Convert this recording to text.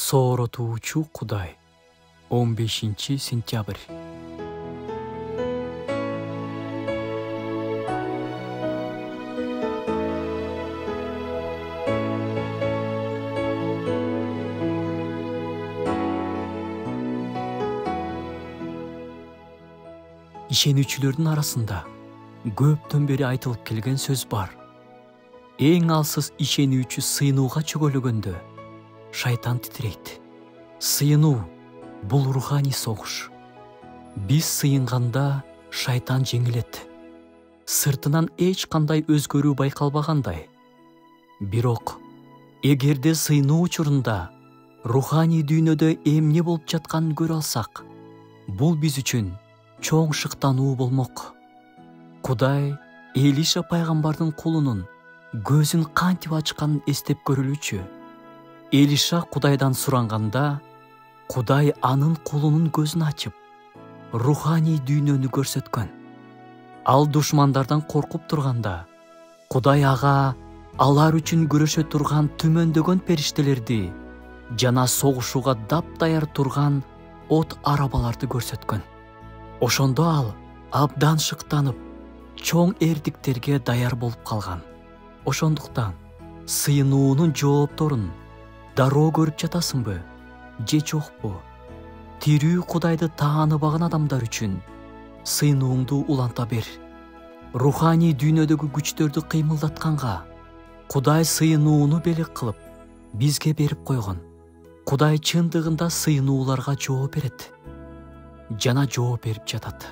Сооротуучу Кудай. 15 сентябрь. Ишенүүчүлөрдүн арасында көптөн бери айтылып келген сөз бар. Эң алсыз ишенүүчү сыйынууга чөгөлгөндө шайтан титирейт. Сыйынуу бул руханий согуш. Биз сыйынганда шайтан жеңилет. Сыртынан эч кандай өзгөрүү байкалбагандай. Бирок эгерде сыйынуу учурунда руханий дүйнөдө эмне болуп жатканын көрө алсак, бул биз үчүн чоң шыктануу болмок. Кудай Элиша пайгамбардын кулунун көзүн кантип ачканын эстеп көрүлүчү. Элиша Кудайдан суранганда, Кудай анын кулунун көзүн ачып, руханий дүйнөнү көрсөткөн. Ал душмандардан коркуп турганда, Кудай ага алар үчүн күрөшө турган түмөндөгөн периштелерди жана согушууга дапдаяр турган от арабаларды көрсөткөн. Ошондо ал абдан шыктанып, чоң эрдиктерге даяр болуп калган. Ошондуктан сыйынуунун жоопторун дароо көрүп жатасыңбы, же жокпу? Тирүү Кудайды тааныбаган адамдар үчүн сыйынууңду уланта бер. Руханий дүйнөдөгү күчтөрдү кыймылдатканга Кудай сыйынууну белек кылып бизге берип койгон. Кудай чындыгында сыйынууларга жооп берет жана жооп берип жатат.